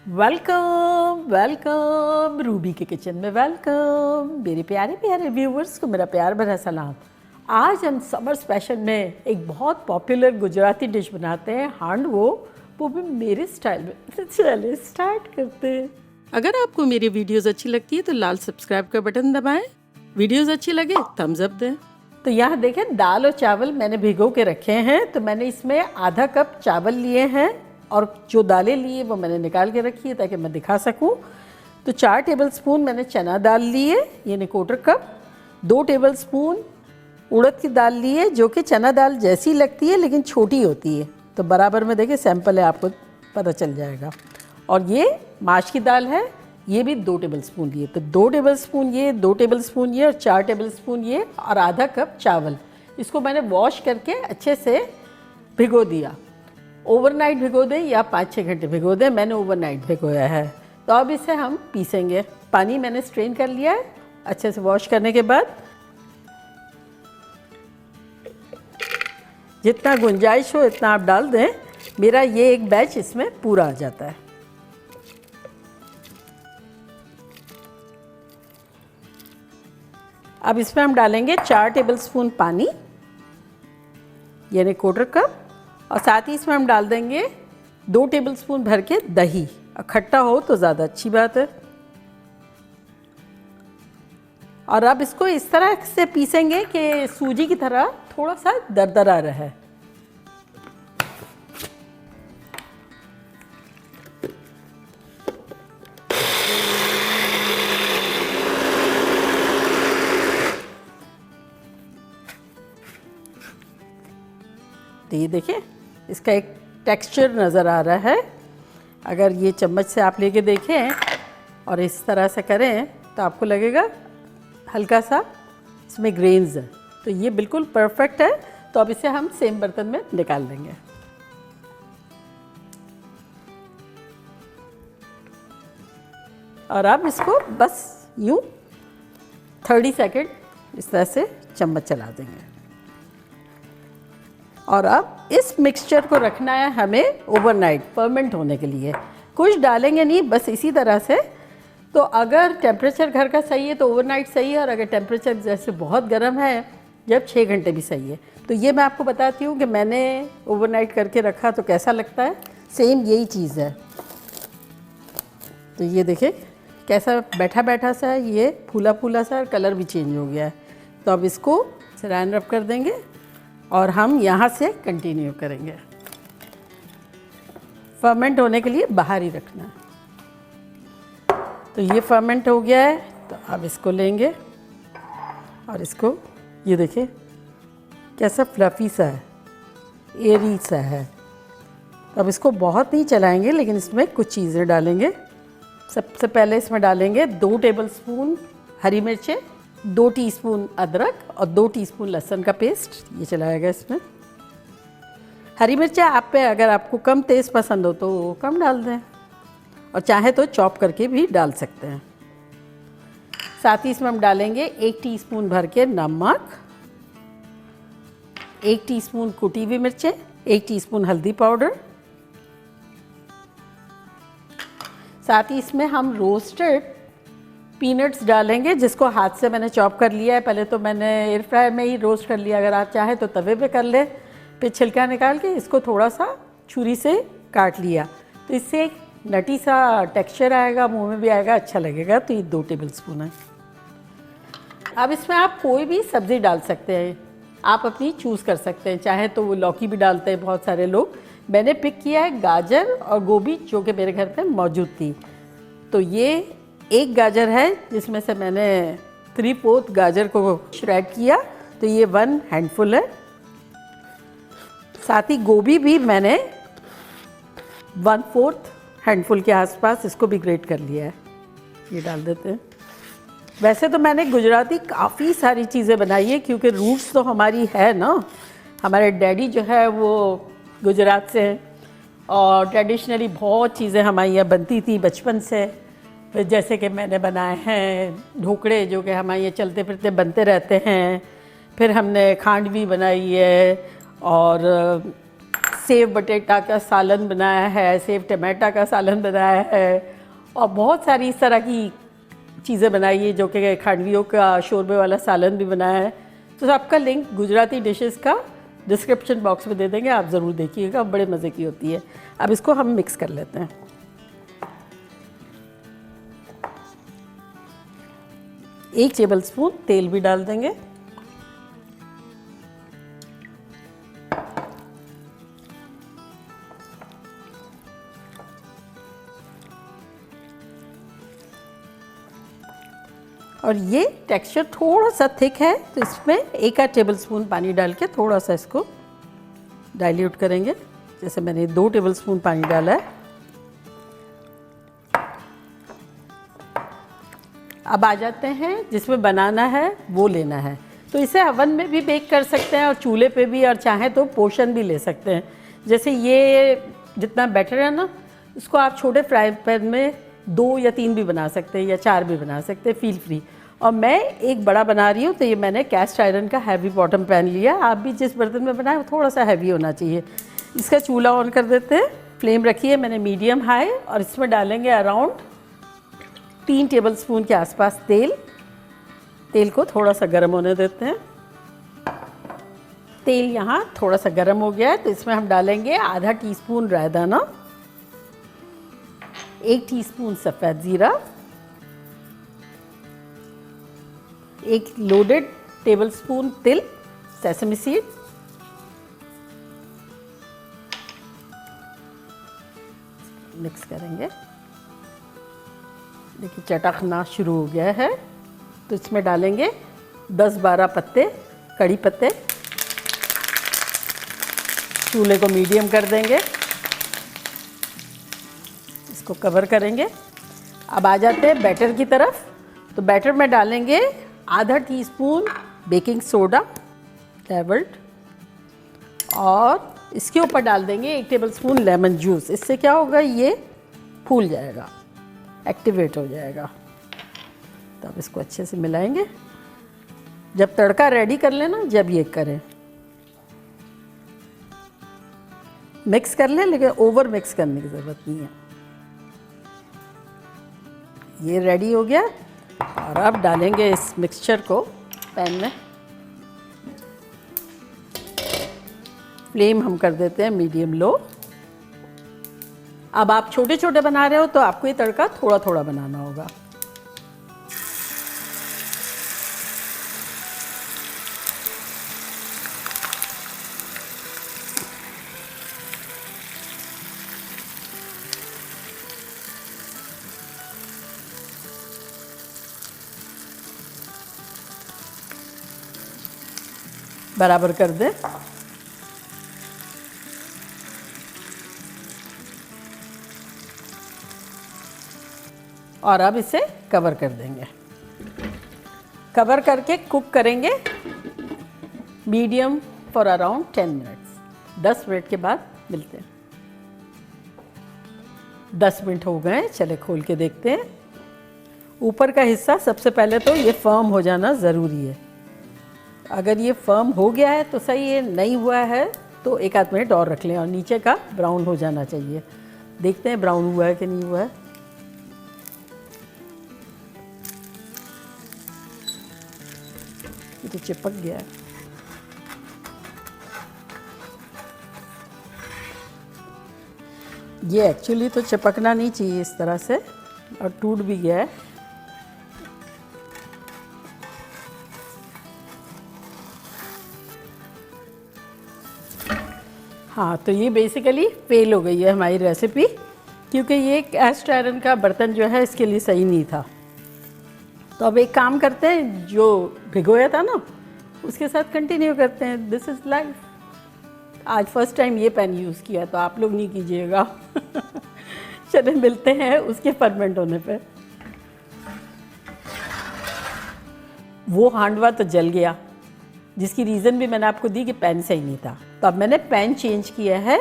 Welcome welcome Ruby के kitchen में welcome. मेरे प्यारे प्यारे व्यूवर्स को मेरा प्यार भरा सलाम। आज हम समर स्पेशल में एक बहुत पॉपुलर गुजराती डिश बनाते हैं हांडवो, वो भी मेरे स्टाइल में। तो चलिए स्टार्ट करते हैं। अगर आपको मेरी वीडियोस अच्छी लगती है तो लाल सब्सक्राइब का बटन दबाएं, वीडियोस अच्छी लगे थम्स अप दें। तो यहाँ देखें दाल और चावल मैंने भिगो के रखे हैं। तो मैंने इसमें आधा कप चावल लिए हैं और जो दालें लिए वो मैंने निकाल के रखी है ताकि मैं दिखा सकूं। तो 4 टेबलस्पून मैंने चना दाल लिए, यानी 1/4 कप। 2 टेबलस्पून उड़द की दाल लिए, जो कि चना दाल जैसी लगती है लेकिन छोटी होती है। तो बराबर में देखिए, सैंपल है, आपको पता चल जाएगा। और ये माश की दाल है, ये भी 2 टेबलस्पून लिए। तो 2 टेबलस्पून ये, 2 टेबलस्पून ये और 4 टेबलस्पून ये और आधा कप चावल। इसको मैंने वॉश करके अच्छे से भिगो दिया। ओवरनाइट भिगो दें या 5-6 घंटे भिगो दें, मैंने ओवरनाइट भिगोया है। तो अब इसे हम पीसेंगे। पानी मैंने स्ट्रेन कर लिया है अच्छे से वॉश करने के बाद। जितना गुंजाइश हो इतना आप डाल दें। मेरा ये एक बैच इसमें पूरा आ जाता है। अब इसमें हम डालेंगे 4 टेबलस्पून पानी, यानी 1/4 कप। और साथ ही इसमें हम डाल देंगे 2 टेबलस्पून भर के दही। खट्टा हो तो ज़्यादा अच्छी बात है। और अब इसको इस तरह से पीसेंगे कि सूजी की तरह थोड़ा सा दरदरा रहे। तो ये देखिए, इसका एक टेक्सचर नज़र आ रहा है। अगर ये चम्मच से आप लेके देखें और इस तरह से करें तो आपको लगेगा हल्का सा इसमें ग्रेन्स है। तो ये बिल्कुल परफेक्ट है। तो अब इसे हम सेम बर्तन में निकाल देंगे। और अब इसको बस यूँ 30 सेकेंड इस तरह से चम्मच चला देंगे। और अब इस मिक्सचर को रखना है हमें ओवरनाइट फर्मेंट होने के लिए। कुछ डालेंगे नहीं, बस इसी तरह से। तो अगर टेम्परेचर घर का सही है तो ओवरनाइट सही है, और अगर टेम्परेचर जैसे बहुत गर्म है जब 6 घंटे भी सही है। तो ये मैं आपको बताती हूँ कि मैंने ओवरनाइट करके रखा तो कैसा लगता है। सेम यही चीज़ है। तो ये देखिए कैसा बैठा बैठा सा है, ये फूला फूला सा, कलर भी चेंज हो गया है। तो अब इसको सैरान रब कर देंगे और हम यहाँ से कंटिन्यू करेंगे। फर्मेंट होने के लिए बाहर ही रखना है। तो ये फर्मेंट हो गया है। तो अब इसको लेंगे और इसको, ये देखिए कैसा फ्लफ़ी सा है, एयरी सा है। अब इसको बहुत नहीं चलाएंगे, लेकिन इसमें कुछ चीज़ें डालेंगे। सबसे पहले इसमें डालेंगे 2 टेबलस्पून हरी मिर्चें, 2 टीस्पून अदरक और 2 टीस्पून लहसुन का पेस्ट। ये चलाएगा इसमें। हरी मिर्चा आप पे, अगर आपको कम तेज़ पसंद हो तो कम डाल दें, और चाहे तो चॉप करके भी डाल सकते हैं। साथ ही इसमें हम डालेंगे 1 टीस्पून भर के नमक, 1 टीस्पून कुटी हुई मिर्चें, 1 टीस्पून हल्दी पाउडर। साथ ही इसमें हम रोस्टेड पीनट्स डालेंगे, जिसको हाथ से मैंने चॉप कर लिया है। पहले तो मैंने एयर फ्रायर में ही रोस्ट कर लिया, अगर आप चाहें तो तवे पे कर ले। फिर छिलका निकाल के इसको थोड़ा सा छुरी से काट लिया। तो इससे एक नटी सा टेक्सचर आएगा, मुंह में भी आएगा, अच्छा लगेगा। तो ये 2 टेबलस्पून है। अब इसमें आप कोई भी सब्ज़ी डाल सकते हैं, आप अपनी चूज़ कर सकते हैं। चाहे तो वो लौकी भी डालते हैं बहुत सारे लोग। मैंने पिक किया है गाजर और गोभी, जो कि मेरे घर पे मौजूद थी। तो ये एक गाजर है, जिसमें से मैंने 3/4 गाजर को श्रेड किया। तो ये 1 हैंडफुल है। साथ ही गोभी भी मैंने 1/4 हैंडफुल के आसपास इसको भी ग्रेट कर लिया है। ये डाल देते हैं। वैसे तो मैंने गुजराती काफ़ी सारी चीज़ें बनाई है, क्योंकि रूट्स तो हमारी है ना। हमारे डैडी जो है वो गुजरात से हैं, और ट्रेडिशनली बहुत चीज़ें हमारी यहाँ बनती थी बचपन से। जैसे कि मैंने बनाए हैं ढोकड़े, जो कि हमारे यहाँ चलते फिरते बनते रहते हैं। फिर हमने खांडवी बनाई है, और सेव बटेटा का सालन बनाया है, सेव टमाटा का सालन बनाया है और बहुत सारी इस तरह की चीज़ें बनाई है, जो कि खांडवियों का शोरबे वाला सालन भी बनाया है। तो आपका लिंक गुजराती डिशेस का डिस्क्रिप्शन बॉक्स में दे देंगे, आप ज़रूर देखिएगा, बड़े मज़े की होती है। अब इसको हम मिक्स कर लेते हैं। एक टेबलस्पून तेल भी डाल देंगे। और ये टेक्सचर थोड़ा सा थिक है, तो इसमें 1 टेबलस्पून पानी डाल के थोड़ा सा इसको डाइल्यूट करेंगे। जैसे मैंने 2 टेबलस्पून पानी डाला है। अब आ जाते हैं जिसमें बनाना है वो लेना है। तो इसे ओवन में भी बेक कर सकते हैं और चूल्हे पे भी, और चाहें तो पोर्शन भी ले सकते हैं। जैसे ये जितना बैटर है ना, इसको आप छोटे फ्राई पैन में 2 या 3 भी बना सकते हैं या 4 भी बना सकते हैं, फील फ्री। और मैं एक बड़ा बना रही हूँ, तो ये मैंने कैस्ट आयरन का हैवी बॉटम पैन लिया। आप भी जिस बर्तन में बनाएं वो थोड़ा सा हैवी होना चाहिए। इसका चूल्हा ऑन कर देते हैं, फ्लेम रखी है मैंने मीडियम हाई, और इसमें डालेंगे अराउंड 3 टेबलस्पून के आसपास तेल। तेल को थोड़ा सा गर्म होने देते हैं। तेल यहाँ थोड़ा सा गर्म हो गया है, तो इसमें हम डालेंगे आधा टीस्पून राई दाना, 1 टीस्पून सफ़ेद ज़ीरा, 1 लोडेड टेबलस्पून तिल, सेसमी सीड, मिक्स करेंगे। देखिए चटकना शुरू हो गया है, तो इसमें डालेंगे 10-12 पत्ते कड़ी पत्ते। चूल्हे को मीडियम कर देंगे, इसको कवर करेंगे। अब आ जाते हैं बैटर की तरफ। तो बैटर में डालेंगे आधा टीस्पून बेकिंग सोडा लेवल्ड, और इसके ऊपर डाल देंगे 1 टेबलस्पून लेमन जूस। इससे क्या होगा, ये फूल जाएगा, एक्टिवेट हो जाएगा। तो अब इसको अच्छे से मिलाएंगे। जब तड़का रेडी कर लेना, जब ये करें, मिक्स कर लें, लेकिन ओवर मिक्स करने की ज़रूरत नहीं है। ये रेडी हो गया, और अब डालेंगे इस मिक्सचर को पैन में। फ्लेम हम कर देते हैं मीडियम लो। अब आप छोटे छोटे बना रहे हो तो आपको ये तड़का थोड़ा थोड़ा बनाना होगा। बराबर कर दें। और अब इसे कवर कर देंगे। कवर करके कुक करेंगे medium for around 10 minutes. 10 minute के बाद मिलते हैं। 10 मिनट हो गए, चले खोल के देखते हैं। ऊपर का हिस्सा सबसे पहले तो ये फर्म हो जाना ज़रूरी है। अगर ये फर्म हो गया है तो सही है, नहीं हुआ है तो 1-8 मिनट और रख लें। और नीचे का ब्राउन हो जाना चाहिए। देखते हैं ब्राउन हुआ है कि नहीं हुआ है। ये तो चिपक गया है। ये एक्चुअली तो चिपकना नहीं चाहिए इस तरह से, और टूट भी गया है। हाँ, तो ये बेसिकली फेल हो गई है हमारी रेसिपी, क्योंकि ये कैस्ट आयरन का बर्तन जो है इसके लिए सही नहीं था। तो अब एक काम करते हैं, जो भिगोया था ना उसके साथ कंटिन्यू करते हैं। This is life. आज फर्स्ट टाइम ये पैन यूज़ किया, तो आप लोग नहीं कीजिएगा। चले मिलते हैं उसके फर्मेंट होने पे। वो हांडवा तो जल गया, जिसकी रीज़न भी मैंने आपको दी कि पैन सही नहीं था। तो अब मैंने पैन चेंज किया है।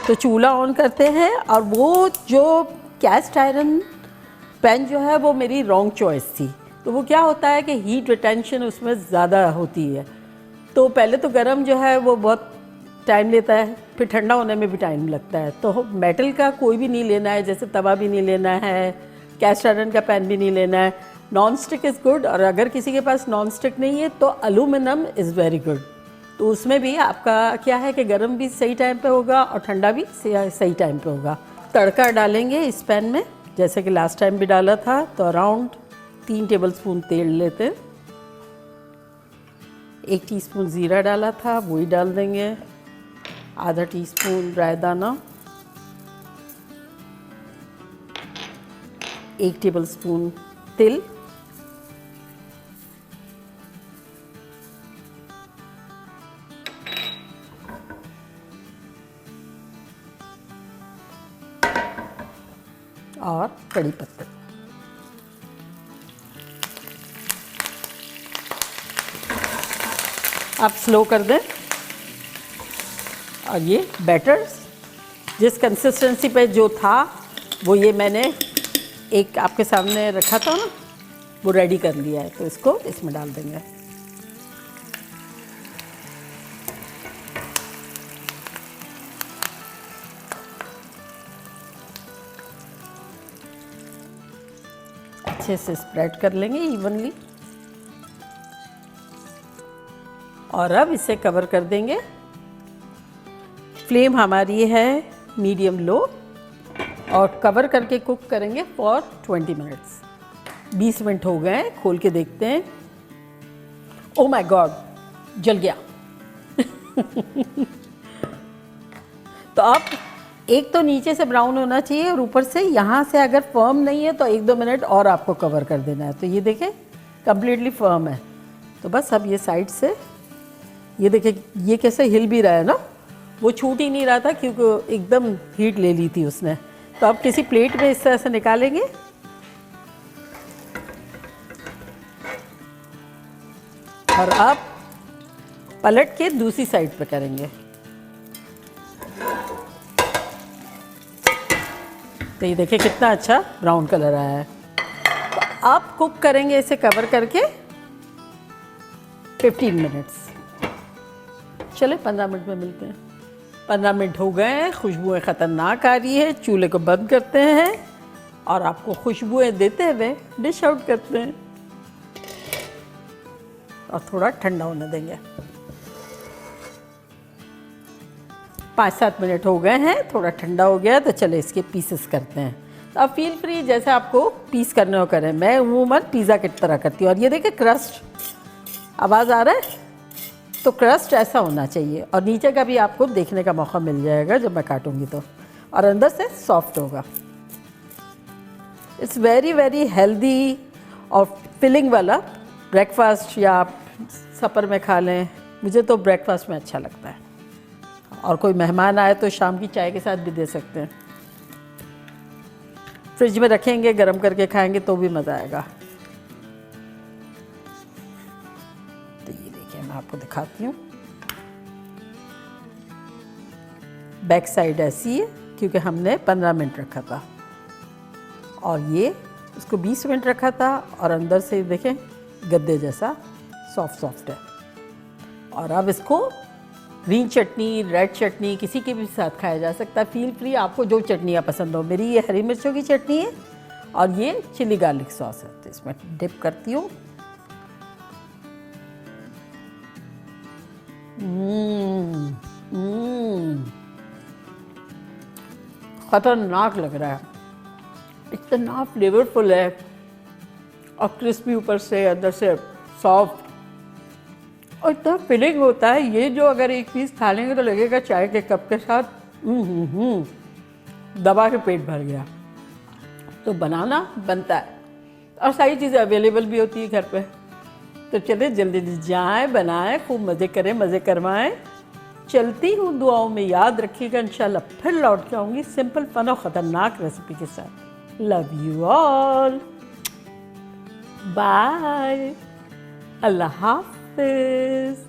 तो चूल्हा ऑन करते हैं, और वो जो कैस्ट आयरन पैन जो है वो मेरी रॉन्ग चॉइस थी। तो वो क्या होता है कि हीट रिटेंशन उसमें ज़्यादा होती है। तो पहले तो गरम जो है वो बहुत टाइम लेता है, फिर ठंडा होने में भी टाइम लगता है। तो मेटल का कोई भी नहीं लेना है, जैसे तवा भी नहीं लेना है, कैस्ट आयरन का पैन भी नहीं लेना है। नॉन स्टिक इज़ गुड, और अगर किसी के पास नॉन स्टिक नहीं है तो एल्यूमिनियम इज़ वेरी गुड। तो उसमें भी आपका क्या है कि गर्म भी सही टाइम पे होगा और ठंडा भी सही टाइम पे होगा। तड़का डालेंगे इस पैन में, जैसे कि लास्ट टाइम भी डाला था। तो अराउंड 3 टेबलस्पून तेल लेते हैं। 1 टीस्पून ज़ीरा डाला था, वही डाल देंगे। आधा टीस्पून राई दाना, 1 टेबलस्पून तिल, और कड़ी पत्ता। आप स्लो कर दें। और ये बैटर जिस कंसिस्टेंसी पे जो था वो ये मैंने एक आपके सामने रखा था ना, वो रेडी कर लिया है। तो इसको इसमें डाल देंगे। अच्छे से स्प्रेड कर लेंगे इवनली, और अब इसे कवर कर देंगे। फ्लेम हमारी है मीडियम लो, और कवर करके कुक करेंगे फॉर 20 मिनट्स। 20 मिनट हो गए, खोल के देखते हैं। ओह माय गॉड, जल गया। तो अब एक तो नीचे से ब्राउन होना चाहिए, और ऊपर से यहाँ से अगर फर्म नहीं है तो 1-2 मिनट और आपको कवर कर देना है। तो ये देखें कम्प्लीटली फर्म है। तो बस अब ये साइड से ये देखें, ये कैसे हिल भी रहा है ना, वो छूट ही नहीं रहा था क्योंकि एकदम हीट ले ली थी उसने। तो अब किसी प्लेट में इस तरह से निकालेंगे, और अब पलट के दूसरी साइड पे करेंगे। तो ये देखिए कितना अच्छा ब्राउन कलर आया है। तो अब कुक करेंगे इसे कवर करके 15 मिनट्स। चले 15 मिनट में मिलते हैं। 15 मिनट हो गए हैं, खुशबुएं ख़तरनाक आ रही है। चूल्हे को बंद करते हैं और आपको खुशबुएं देते हुए डिश आउट करते हैं, और थोड़ा ठंडा होने देंगे। 5-7 मिनट हो गए हैं, थोड़ा ठंडा हो गया। तो चले इसके पीसेस करते हैं। तो आप फील फ्री जैसे आपको पीस करने हो करें। मैं अमूमन पिज़्ज़ा की तरह करती हूँ। और ये देखिए क्रस्ट, आवाज़ आ रहा है, तो क्रस्ट ऐसा होना चाहिए। और नीचे का भी आपको देखने का मौका मिल जाएगा जब मैं काटूंगी तो, और अंदर से सॉफ्ट होगा। इट्स वेरी वेरी हेल्दी और फिलिंग वाला ब्रेकफास्ट, या आप सपर में खा लें। मुझे तो ब्रेकफास्ट में अच्छा लगता है, और कोई मेहमान आए तो शाम की चाय के साथ भी दे सकते हैं। फ्रिज में रखेंगे, गर्म करके खाएंगे तो भी मज़ा आएगा। तो ये देखिए मैं आपको दिखाती हूँ। बैक साइड ऐसी है क्योंकि हमने 15 मिनट रखा था, और ये इसको 20 मिनट रखा था, और अंदर से देखें गद्दे जैसा सॉफ्ट है। और अब इसको ग्रीन चटनी, रेड चटनी, किसी के भी साथ खाया जा सकता है। फील फ्री, आपको जो चटनियाँ पसंद हो। मेरी ये हरी मिर्चों की चटनी है, और ये चिली गार्लिक सॉस है। तो इसमें डिप करती हूँ। खतरनाक लग रहा है, इतना फ्लेवरफुल है, और क्रिस्पी ऊपर से, अंदर से सॉफ्ट, और इतना फिलिंग होता है। ये जो अगर एक पीस खा लेंगे तो लगेगा चाय के कप के साथ दबा के पेट भर गया। तो बनाना बनता है, और सारी चीज़ें अवेलेबल भी होती है घर पे। तो चले जल्दी जल्दी जाएँ, बनाएं, खूब मज़े करें, मज़े करवाएं। चलती हूँ, दुआओं में याद रखिएगा। इंशाल्लाह फिर लौट के आऊँगी सिंपल फन और ख़तरनाक रेसिपी के साथ। लव यू ऑल, बाय, अल्लाह हाफिज़।